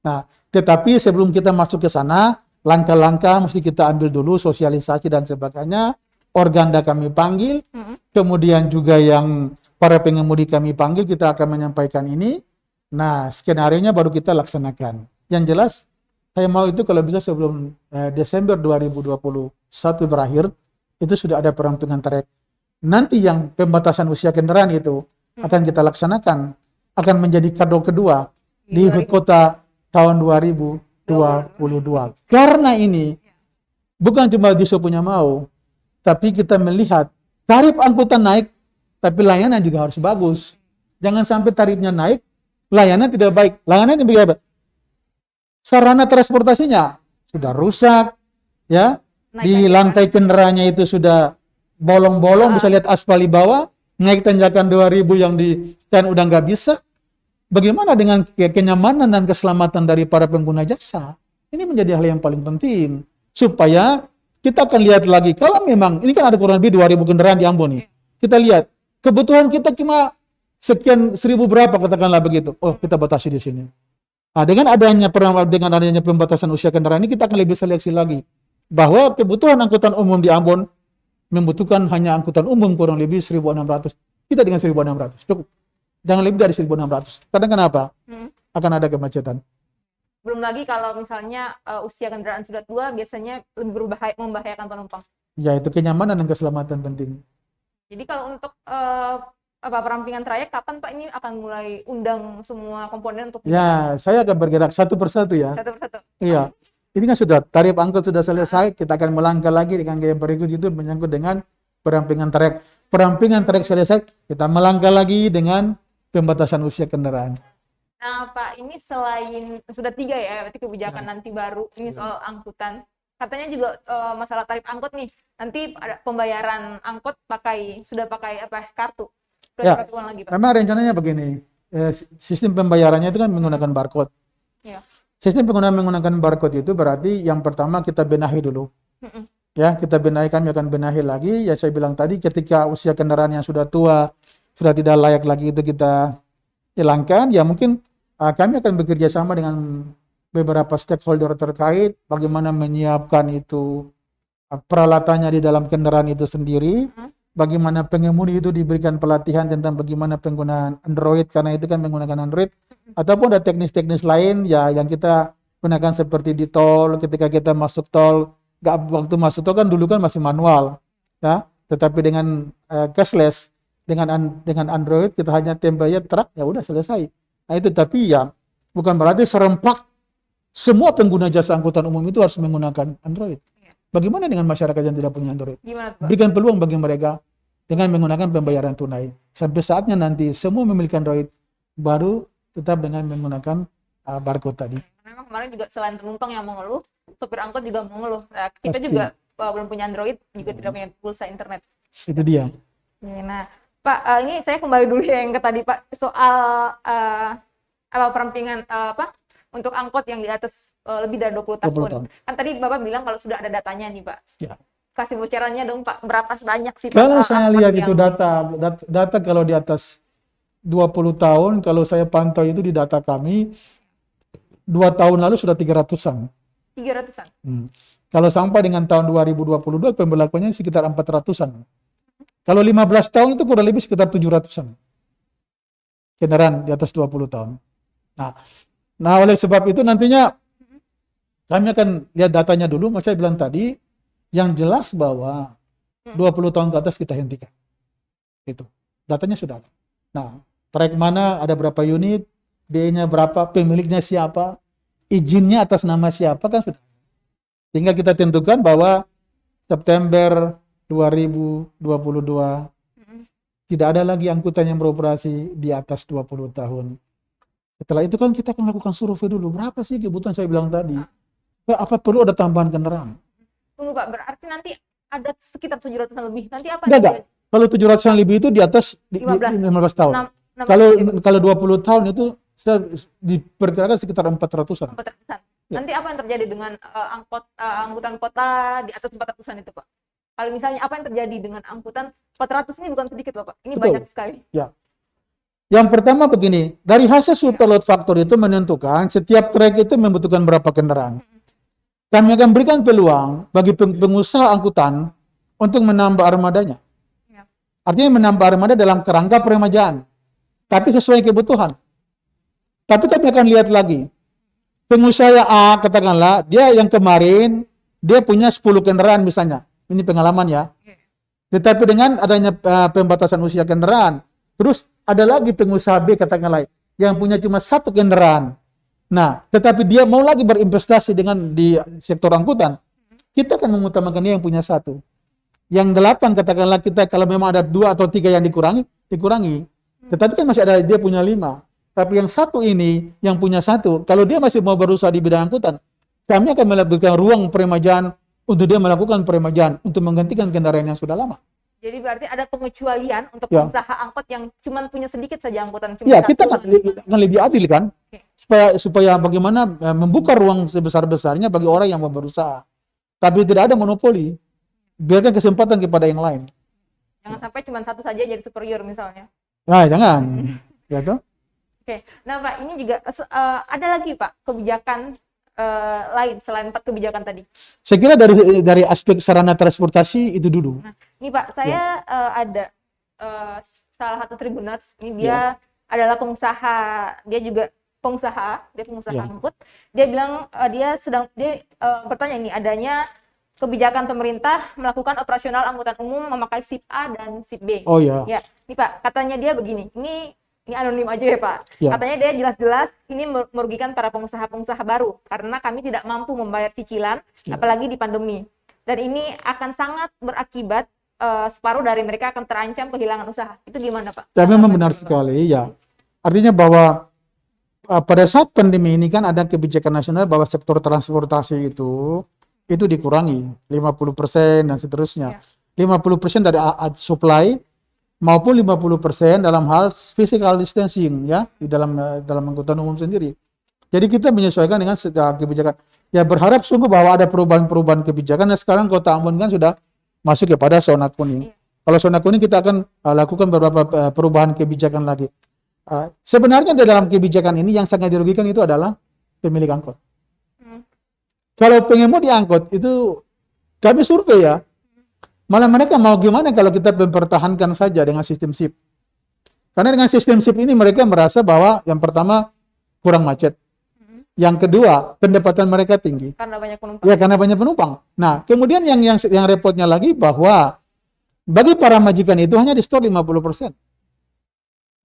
Nah, tetapi sebelum kita masuk ke sana, langkah-langkah mesti kita ambil dulu, sosialisasi dan sebagainya. Organda kami panggil, kemudian juga yang para pengemudi kami panggil, kita akan menyampaikan ini. Nah, skenario-nya baru kita laksanakan. Yang jelas, saya mau itu kalau bisa sebelum Desember 2021 berakhir, itu sudah ada perampingan trayek. Nanti yang pembatasan usia kendaraan itu akan kita laksanakan, akan menjadi kado kedua di kota tahun 2022. Karena ini bukan cuma Diso punya mau, tapi kita melihat tarif angkutan naik, tapi layanan juga harus bagus. Jangan sampai tarifnya naik, layanan tidak baik. Layanan tidak baik. Sarana transportasinya sudah rusak, ya. Di lantai kendaraannya itu sudah bolong-bolong, bisa lihat aspal di bawah, naik tanjakan 2000 yang di stand udah nggak bisa. Bagaimana dengan kenyamanan dan keselamatan dari para pengguna jasa? Ini menjadi hal yang paling penting. supaya kita akan lihat lagi. Kalau memang, ini kan ada kurang lebih 2.000 kendaraan di Ambon nih. Kita lihat, kebutuhan kita cuma sekian 1.000 berapa, katakanlah begitu. Oh, kita batasi di sini. Nah, dengan adanya pembatasan usia kendaraan ini, kita akan lebih seleksi lagi. Bahwa kebutuhan angkutan umum di Ambon membutuhkan hanya angkutan umum kurang lebih 1.600. Kita dengan 1.600, cukup. Jangan lebih dari 1.600. Kadang kenapa? Akan ada kemacetan. Belum lagi kalau misalnya usia kendaraan sudah tua, biasanya lebih membahayakan penumpang. Ya, itu kenyamanan dan keselamatan penting. Jadi kalau untuk perampingan trayek, kapan Pak ini akan mulai undang semua komponen untuk Ya, saya akan bergerak satu persatu ya. satu persatu? Iya. Ini kan sudah, tarif angkut sudah selesai, kita akan melangkah lagi dengan gaya berikut itu menyangkut dengan perampingan trayek. Perampingan trayek selesai, kita melangkah lagi dengan pembatasan usia kendaraan. Nah Pak, ini selain sudah 3 ya, berarti kebijakan nanti baru, ini soal angkutan. Katanya juga masalah tarif angkut nih, nanti ada pembayaran angkut sudah pakai kartu. Ya, Pakai uang lagi Pak. memang rencananya begini, sistem pembayarannya itu kan menggunakan barcode. Ya. Sistem menggunakan barcode itu berarti yang pertama kita benahi dulu. Ya, kita benahi, kami akan benahi lagi. Ya, saya bilang tadi ketika usia kendaraan yang sudah tua, sudah tidak layak lagi itu kita hilangkan. Ya, mungkin kami akan bekerja sama dengan beberapa stakeholder terkait bagaimana menyiapkan itu peralatannya di dalam kendaraan itu sendiri. Bagaimana pengemudi itu diberikan pelatihan tentang bagaimana penggunaan Android, karena itu kan menggunakan Android. Ataupun ada teknis-teknis lain ya yang kita gunakan seperti di tol, ketika kita masuk tol, waktu masuk tol kan dulu kan masih manual, ya. Tetapi dengan cashless, dengan Android kita hanya tembak ya truk, ya udah selesai. Nah itu, tapi ya bukan berarti serempak semua pengguna jasa angkutan umum itu harus menggunakan Android. Bagaimana dengan masyarakat yang tidak punya Android? Gimana Pak? Berikan peluang bagi mereka dengan menggunakan pembayaran tunai. Sampai saatnya nanti semua memiliki Android, baru tetap dengan menggunakan barcode tadi. Memang kemarin juga selain penumpang yang mengeluh, sopir angkot juga mengeluh. Nah, kita Pasti. juga belum punya Android, juga tidak punya pulsa internet. Itu dia. Nah, Pak, ini saya kembali dulu yang ke tadi Pak, soal perampingan untuk angkot yang di atas lebih dari 20 tahun. 20 tahun. Kan tadi Bapak bilang kalau sudah ada datanya nih Pak. Ya. Kasih bocorannya dong Pak, berapa banyak sih Pak? Kalau saya angkot lihat yang- itu data kalau di atas 20 tahun, kalau saya pantau itu di data kami, 2 tahun lalu sudah 300-an. 300-an. Kalau sampai dengan tahun 2022, pemberlakuannya sekitar 400-an. Kalau 15 tahun itu kurang lebih sekitar 700-an. Kendaraan di atas 20 tahun. Nah, oleh sebab itu nantinya kami akan lihat datanya dulu. Saya bilang tadi, yang jelas bahwa 20 tahun ke atas kita hentikan. Itu. Datanya sudah ada. Nah, trayek mana, ada berapa unit, biayanya berapa, pemiliknya siapa, izinnya atas nama siapa, kan sudah. Tinggal kita tentukan bahwa September 2022 tidak ada lagi angkutan yang beroperasi di atas 20 tahun. Setelah itu kan kita akan melakukan survei dulu. Berapa sih kebutuhan saya bilang tadi? Apa perlu ada tambahan kendaraan? Tunggu Pak, berarti nanti ada sekitar 700-an lebih. Nanti apa? Enggak. Kalau 700-an lebih itu di atas 15 tahun. Kalau 20 tahun itu saya diperkirakan sekitar 400-an. 400-an. Ya. Nanti apa yang terjadi dengan angkutan kota di atas 400-an itu Pak? Kalau misalnya apa yang terjadi dengan angkutan 400 ini bukan sedikit Bapak, ini Betul. banyak sekali. Ya. Yang pertama begini, dari hasil survei load factor itu menentukan setiap trayek itu membutuhkan berapa kendaraan. Kami akan berikan peluang bagi pengusaha angkutan untuk menambah armadanya. Ya. Artinya menambah armada dalam kerangka peremajaan, tapi sesuai kebutuhan. Tapi kami akan lihat lagi, pengusaha A katakanlah, dia yang kemarin, dia punya 10 kendaraan misalnya. Ini pengalaman ya. Tetapi dengan adanya pembatasan usia kendaraan, terus ada lagi pengusaha B katakanlah, yang punya cuma 1 kendaraan. Nah, tetapi dia mau lagi berinvestasi di sektor angkutan, kita akan mengutamakan dia yang punya 1. Yang 8 katakanlah kita kalau memang ada 2 atau 3 yang dikurangi. Tetapi kan masih ada dia punya 5. Tapi yang 1 ini, yang punya 1, kalau dia masih mau berusaha di bidang angkutan, kami akan melakukan ruang peremajaan untuk dia melakukan peremajaan untuk menggantikan kendaraan yang sudah lama. Jadi berarti ada pengecualian untuk Ya. pengusaha angkot yang cuma punya sedikit saja angkutan. Cuma Ya, 1. kita akan lebih adil kan, supaya bagaimana membuka ruang sebesar-besarnya bagi orang yang mau berusaha. tapi tidak ada monopoli. Biarkan kesempatan kepada yang lain. Jangan sampai cuma satu saja jadi superior misalnya. Nah, jangan. Ya toh? Oke. Nah, Pak, ini juga ada lagi, Pak, kebijakan lain selain 4 kebijakan tadi. Saya kira dari aspek sarana transportasi itu dulu. Nah, ini Pak, saya ada salah satu Tribuners, ini dia adalah pengusaha, dia juga pengusaha angkut. Dia bilang dia bertanya ini adanya kebijakan pemerintah melakukan operasional angkutan umum memakai SIP A dan SIP B. Oh ya. Ya, nih Pak, katanya dia begini. Ini anonim aja ya Pak. Ya. Katanya dia jelas-jelas ini merugikan para pengusaha-pengusaha baru karena kami tidak mampu membayar cicilan, apalagi di pandemi. Dan ini akan sangat berakibat separuh dari mereka akan terancam kehilangan usaha. Itu gimana Pak? Ya, memang benar sekali ya. Artinya bahwa pada saat pandemi ini kan ada kebijakan nasional bahwa sektor transportasi itu dikurangi 50% dan seterusnya. 50% dari supply maupun 50% dalam hal physical distancing ya di dalam angkutan umum sendiri. Jadi kita menyesuaikan dengan kebijakan. Ya berharap sungguh bahwa ada perubahan-perubahan kebijakan. Nah sekarang Kota Ambon kan sudah masuk kepada zona kuning. Kalau zona kuning kita akan lakukan beberapa perubahan kebijakan lagi. Sebenarnya di dalam kebijakan ini yang sangat dirugikan itu adalah pemilik angkot. Kalau pengemudi angkot itu kami survei ya, malah mereka mau gimana kalau kita mempertahankan saja dengan sistem SIP. Karena dengan sistem SIP ini mereka merasa bahwa yang pertama kurang macet. Yang kedua, pendapatan mereka tinggi. Karena banyak penumpang. Ya, karena banyak penumpang. Nah, kemudian yang repotnya lagi bahwa bagi para majikan itu hanya di store 50%.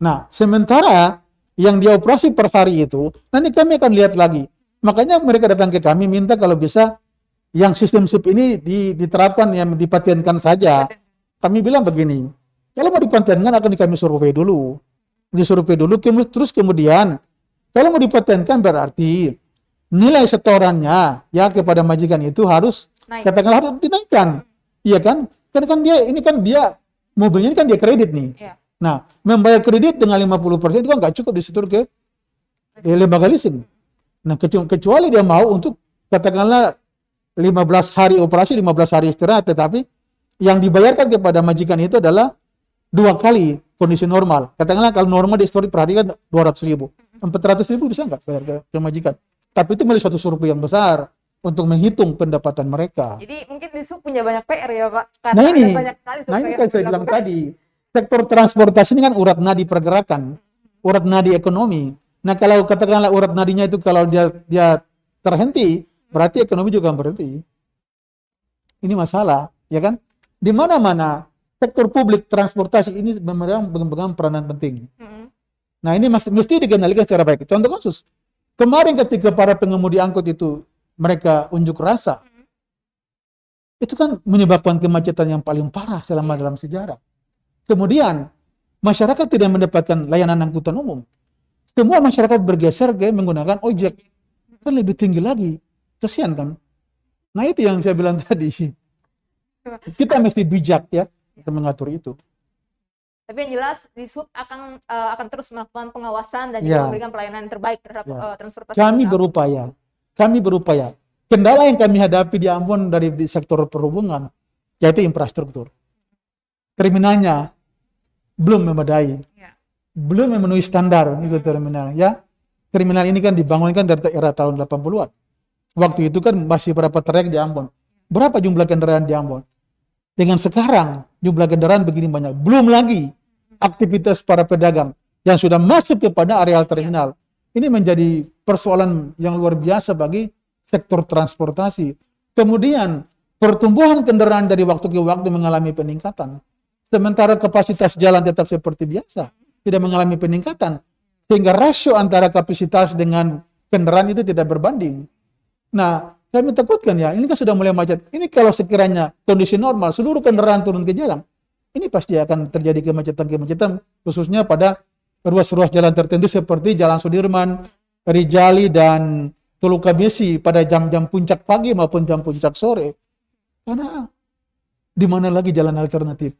Nah, sementara yang dioperasi per hari itu, nanti kami akan lihat lagi. Makanya mereka datang ke kami minta kalau bisa yang sistem SIP ini diterapkan, yang dipatenkan saja. Kami bilang begini, kalau mau dipatenkan akan kami survei dulu. Disurvei dulu, terus kemudian kalau mau dipatenkan berarti nilai setorannya ya kepada majikan itu harus katakanlah harus dinaikkan. Iya kan? Karena kan dia mobilnya ini kan dia kredit nih. Iya. Nah, membayar kredit dengan 50% itu kan nggak cukup disetor ke lembaga leasing. Nah, kecuali dia mau untuk katakanlah 15 hari operasi, 15 hari istirahat, tetapi yang dibayarkan kepada majikan itu adalah 2 kali kondisi normal. Katakanlah kalau normal di store per hari kan 200.000. 400.000 bisa nggak bayar ke majikan? Tapi itu menjadi suatu survei yang besar untuk menghitung pendapatan mereka. Jadi mungkin Disub punya banyak PR ya Pak? Karena Nah ini, ada banyak sekali ini kan saya bilang tadi, sektor transportasi ini kan urat nadi pergerakan, urat nadi ekonomi. Nah kalau katakanlah urat nadinya itu kalau dia terhenti, berarti ekonomi juga berhenti. Ini masalah, ya kan? Di mana-mana sektor publik transportasi ini memegang peranan penting. Nah ini mesti dikendalikan secara baik. Contoh kasus, kemarin ketika para pengemudi angkut itu mereka unjuk rasa, itu kan menyebabkan kemacetan yang paling parah selama dalam sejarah. Kemudian masyarakat tidak mendapatkan layanan angkutan umum. Semua masyarakat bergeser ke menggunakan ojek. Kan lebih tinggi lagi. Kasihan kan? Nah itu yang saya bilang tadi. Kita mesti bijak ya untuk mengatur itu. Tapi yang jelas Disub akan terus melakukan pengawasan dan juga memberikan pelayanan yang terbaik terhadap transportasi. Kami berupaya. Kendala yang kami hadapi di Ambon dari sektor perhubungan yaitu infrastruktur. Terminalnya belum memadai. Belum memenuhi standar itu terminal ya. Terminal ini kan dibangunkan dari era tahun 80-an. Waktu itu kan masih berapa trayek di Ambon. Berapa jumlah kendaraan di Ambon? Dengan sekarang jumlah kendaraan begini banyak. Belum lagi aktivitas para pedagang yang sudah masuk kepada areal terminal. Ini menjadi persoalan yang luar biasa bagi sektor transportasi. Kemudian pertumbuhan kendaraan dari waktu ke waktu mengalami peningkatan. Sementara kapasitas jalan tetap seperti biasa, tidak mengalami peningkatan. Sehingga rasio antara kapasitas dengan kendaraan itu tidak berbanding. Nah, kami takutkan ya, ini kan sudah mulai macet. Ini kalau sekiranya kondisi normal, seluruh kendaraan turun ke jalan, ini pasti akan terjadi kemacetan-kemacetan, khususnya pada ruas-ruas jalan tertentu seperti Jalan Sudirman, Rijali, dan Tulukabesi pada jam-jam puncak pagi maupun jam puncak sore. Karena di mana lagi jalan alternatif?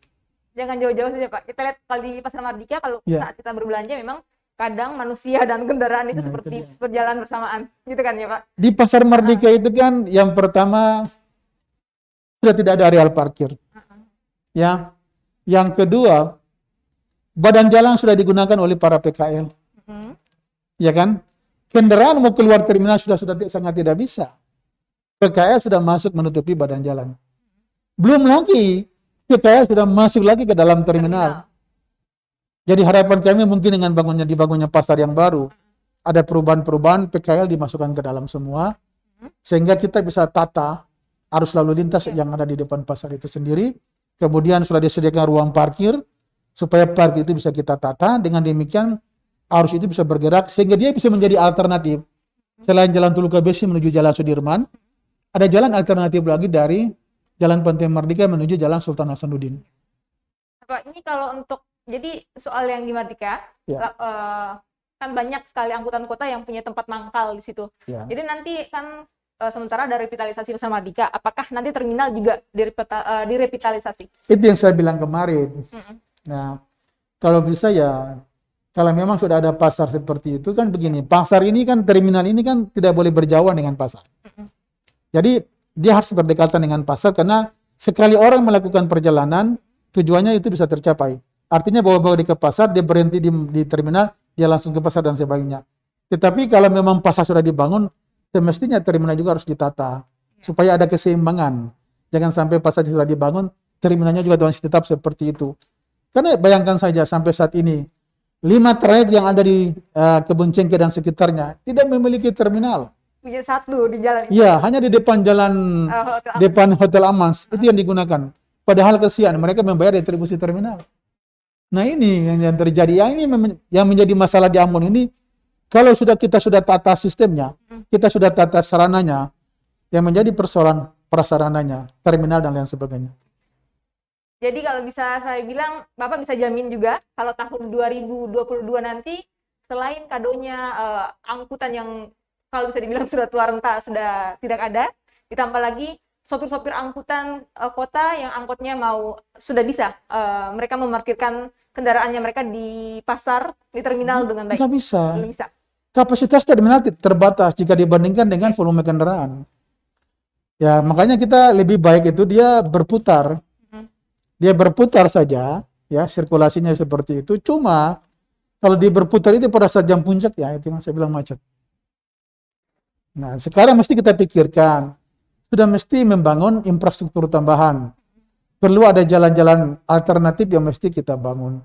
Jangan jauh-jauh saja Pak. Kita lihat kalau di Pasar Mardika, kalau saat kita berbelanja memang kadang manusia dan kendaraan itu seperti berjalan bersamaan, gitu kan ya Pak? Di Pasar Mardika itu kan yang pertama sudah tidak ada areal parkir. Ya. Yang kedua, badan jalan sudah digunakan oleh para PKL. Ya kan? Kendaraan mau keluar terminal sudah sangat tidak bisa. PKL sudah masuk menutupi badan jalan. Belum lagi PKL sudah masuk lagi ke dalam terminal. Jadi harapan kami mungkin dengan dibangunnya pasar yang baru, ada perubahan-perubahan, PKL dimasukkan ke dalam semua, sehingga kita bisa tata arus lalu lintas yang ada di depan pasar itu sendiri. Kemudian sudah disediakan ruang parkir, supaya parkir itu bisa kita tata. Dengan demikian arus itu bisa bergerak, sehingga dia bisa menjadi alternatif. Selain jalan Tuluka Besi menuju jalan Sudirman, ada jalan alternatif lagi dari Jalan Pantai Merdeka menuju Jalan Sultan Hasanuddin. Pak, ini kalau untuk, jadi soal yang di Merdeka, kan banyak sekali angkutan kota yang punya tempat mangkal di situ. Jadi nanti kan sementara ada revitalisasi Pasar Merdeka, apakah nanti terminal juga direvitalisasi? Itu yang saya bilang kemarin. Nah, kalau bisa ya, kalau memang sudah ada pasar seperti itu kan begini, pasar ini kan, terminal ini kan tidak boleh berjauhan dengan pasar. Jadi dia harus berdekatan dengan pasar, karena sekali orang melakukan perjalanan, tujuannya itu bisa tercapai. Artinya bawa-bawa dia ke pasar, dia berhenti di terminal, dia langsung ke pasar dan sebagainya. Tetapi kalau memang pasar sudah dibangun, semestinya terminal juga harus ditata supaya ada keseimbangan. Jangan sampai pasar sudah dibangun, terminalnya juga masih tetap seperti itu. Karena bayangkan saja sampai saat ini 5 trayek yang ada di Kebun Cengkeh dan sekitarnya tidak memiliki terminal. Punya satu di jalan. Iya, hanya di depan jalan depan Hotel Amans itu yang digunakan. Padahal kesian mereka membayar retribusi terminal. Nah ini yang terjadi. Yang menjadi masalah di Ambon ini. Kalau kita sudah tata sistemnya, kita sudah tata sarananya, yang menjadi persoalan prasarananya, terminal dan lain sebagainya. Jadi kalau bisa saya bilang, Bapak bisa jamin juga kalau tahun 2022 nanti, selain kadonya angkutan yang kalau bisa dibilang sudah tua renta, sudah tidak ada, ditambah lagi sopir-sopir angkutan kota yang angkotnya sudah bisa mereka memarkirkan kendaraannya mereka di pasar, di terminal dengan baik. Nggak bisa. Belum bisa. Kapasitas terminal terbatas jika dibandingkan dengan volume kendaraan. Ya, makanya kita lebih baik itu dia berputar. Dia berputar saja, ya, sirkulasinya seperti itu. Cuma kalau dia berputar itu pada saat jam puncak, ya itu yang saya bilang macet. Nah, sekarang mesti kita pikirkan, sudah mesti membangun infrastruktur tambahan. Perlu ada jalan-jalan alternatif yang mesti kita bangun.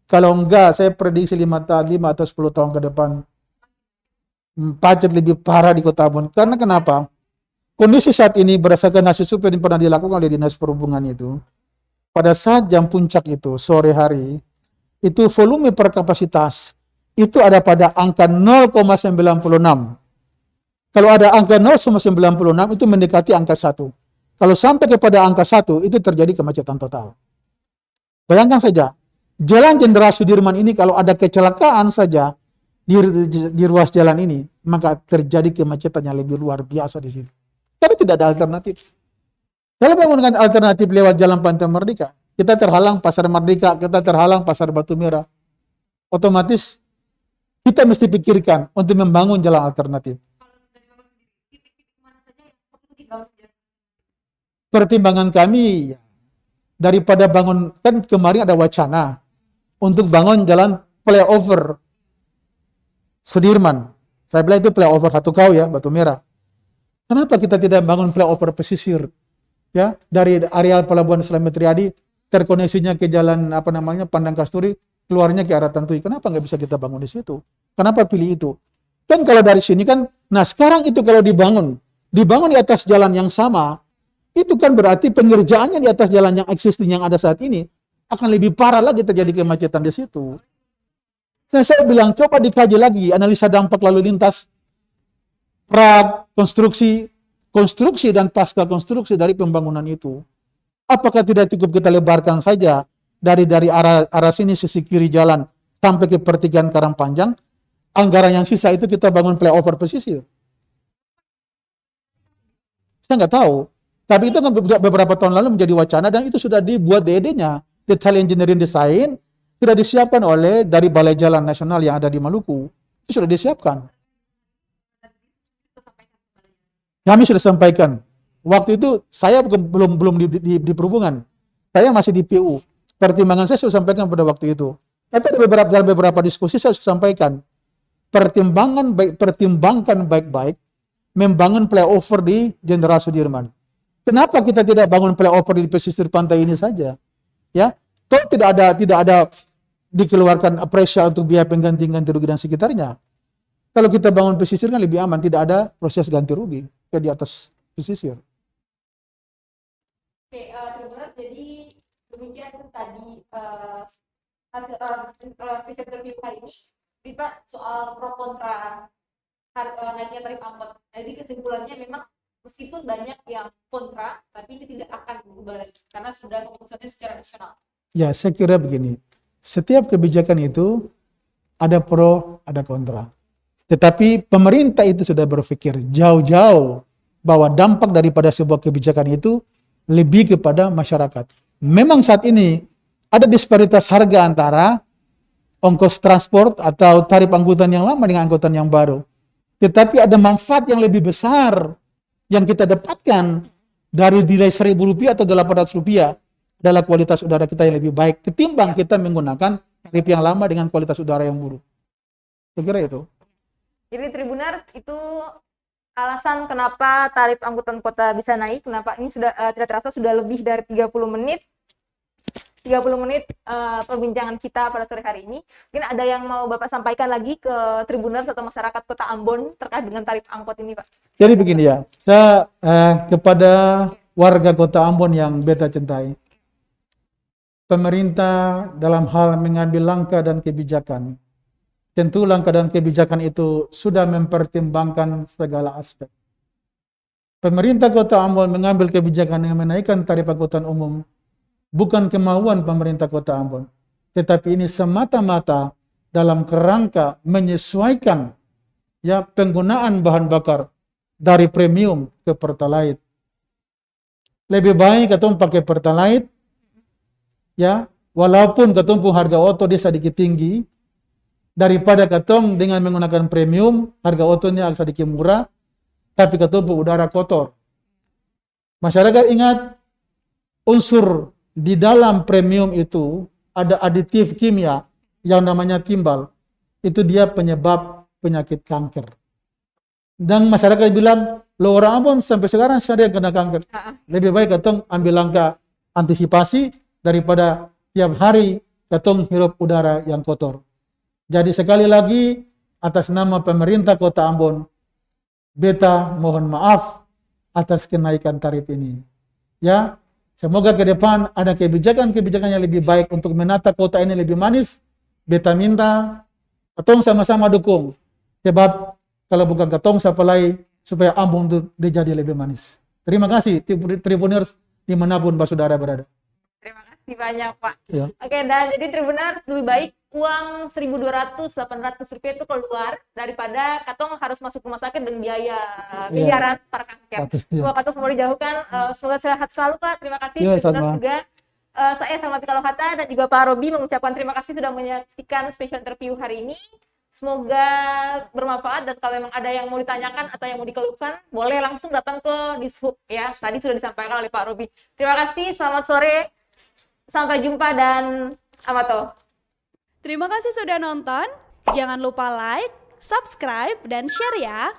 Kalau enggak, saya prediksi 5 atau 10 tahun ke depan, macet lebih parah di Kota Ambon. Karena kenapa? Kondisi saat ini berdasarkan hasil survei yang pernah dilakukan oleh Dinas Perhubungan itu, pada saat jam puncak itu, sore hari, itu volume per kapasitas, itu ada pada angka 0,96. Kalau ada angka 0,96 itu mendekati angka 1. Kalau sampai kepada angka 1, itu terjadi kemacetan total. Bayangkan saja, Jalan Jenderal Sudirman ini kalau ada kecelakaan saja di ruas jalan ini, maka terjadi kemacetan yang lebih luar biasa di situ. Tapi tidak ada alternatif. Kalau menggunakan alternatif lewat Jalan Pantai Merdeka, kita terhalang Pasar Merdeka, kita terhalang Pasar Batu Merah. Otomatis kita mesti pikirkan untuk membangun jalan alternatif. Pertimbangan kami, daripada bangun, kan kemarin ada wacana untuk bangun jalan flyover Sudirman. Saya bilang itu flyover Satu Kau ya, Batu Merah. Kenapa kita tidak bangun flyover pesisir? Ya, dari areal Pelabuhan Slamet Riyadi terkoneksinya ke jalan Pandang Kasturi, keluarnya ke arah Tantui. Kenapa nggak bisa kita bangun di situ? Kenapa pilih itu? Dan kalau dari sini kan, nah sekarang itu kalau dibangun di atas jalan yang sama, itu kan berarti pengerjaannya di atas jalan yang existing yang ada saat ini akan lebih parah lagi terjadi kemacetan di situ. Saya bilang coba dikaji lagi analisa dampak lalu lintas konstruksi dan pasca konstruksi dari pembangunan itu. Apakah tidak cukup kita lebarkan saja dari arah sini sisi kiri jalan sampai ke pertigaan Karangpanjang, anggaran yang sisa itu kita bangun flyover pesisir. Saya nggak tahu. Tapi itu kan beberapa tahun lalu menjadi wacana dan itu sudah dibuat DED-nya, Detail Engineering Design, sudah disiapkan oleh dari Balai Jalan Nasional yang ada di Maluku. Itu sudah disiapkan. Kami sudah sampaikan Waktu itu saya belum di perhubungan. Saya masih di PU. Pertimbangan saya sudah sampaikan pada waktu itu. Tapi dalam beberapa diskusi saya sudah sampaikan, pertimbangkan baik-baik membangun flyover di Jenderal Sudirman. Kenapa kita tidak bangun flyover di pesisir pantai ini saja? Ya, toh tidak ada dikeluarkan apresial untuk biaya pengganti rugi dan sekitarnya. Kalau kita bangun pesisir kan lebih aman, tidak ada proses ganti rugi kayak di atas pesisir. Oke, Tribuners, jadi demikian tadi hasil special interview hari ini. Jadi Pak, soal pro kontra naiknya tarif angkot. Jadi kesimpulannya memang meskipun banyak yang kontra, tapi itu tidak akan berubah lagi karena sudah keputusannya secara nasional. Ya, saya kira begini. Setiap kebijakan itu ada pro, ada kontra. Tetapi pemerintah itu sudah berpikir jauh-jauh bahwa dampak daripada sebuah kebijakan itu lebih kepada masyarakat. Memang saat ini ada disparitas harga antara ongkos transport atau tarif angkutan yang lama dengan angkutan yang baru. Tetapi ada manfaat yang lebih besar yang kita dapatkan dari nilai Rp1.000 atau Rp800 adalah kualitas udara kita yang lebih baik ketimbang kita menggunakan tarif yang lama dengan kualitas udara yang buruk. Saya kira itu. Jadi Tribuners, itu alasan kenapa tarif angkutan kota bisa naik, kenapa ini sudah tidak terasa sudah lebih dari 30 menit perbincangan kita pada sore hari ini. Mungkin ada yang mau Bapak sampaikan lagi ke Tribuners atau masyarakat Kota Ambon terkait dengan tarif angkot ini, Pak? Jadi begini ya, saya kepada warga Kota Ambon yang beta cintai, pemerintah dalam hal mengambil langkah dan kebijakan, tentu langkah dan kebijakan itu sudah mempertimbangkan segala aspek. Pemerintah Kota Ambon mengambil kebijakan yang menaikkan tarif angkutan umum bukan kemauan pemerintah Kota Ambon, tetapi ini semata-mata dalam kerangka menyesuaikan ya penggunaan bahan bakar dari premium ke pertalite. Lebih baik katong pakai pertalite ya, walaupun katong pun harga oto dia sedikit tinggi daripada katong dengan menggunakan premium, harga otonya agak sedikit murah, tapi katong pun udara kotor. Masyarakat ingat, unsur di dalam premium itu ada aditif kimia yang namanya timbal. Itu dia penyebab penyakit kanker. Dan masyarakat bilang, lo orang Ambon sampai sekarang ada yang kena kanker. Lebih baik katong ambil langkah antisipasi daripada tiap hari katong hirup udara yang kotor. Jadi sekali lagi atas nama pemerintah Kota Ambon, beta mohon maaf atas kenaikan tarif ini. Ya, semoga ke depan ada kebijakan-kebijakan yang lebih baik untuk menata kota ini lebih manis. Beta minta katong sama-sama dukung. Sebab kalau bukan katong siapa lain supaya Ambon itu jadi lebih manis. Terima kasih Tribuners dimanapun saudara berada. Terima kasih banyak, Pak. Ya. Oke, dan jadi Tribuners, lebih baik uang Rp1.200-800 itu keluar daripada katong harus masuk rumah sakit dengan biaya miliaran per kanker. Semoga katong semua dijauhkan. Semoga sehat selalu, Pak. Terima kasih. Tribuners juga. Saya Salmati Kalauhata dan juga Pak Robi mengucapkan terima kasih sudah menyaksikan special interview hari ini. Semoga bermanfaat, dan kalau memang ada yang mau ditanyakan atau yang mau dikeluhkan, boleh langsung datang ke Dishub ya. Tadi sudah disampaikan oleh Pak Robi. Terima kasih, selamat sore. Sampai jumpa dan amato. Terima kasih sudah nonton. Jangan lupa like, subscribe, dan share ya.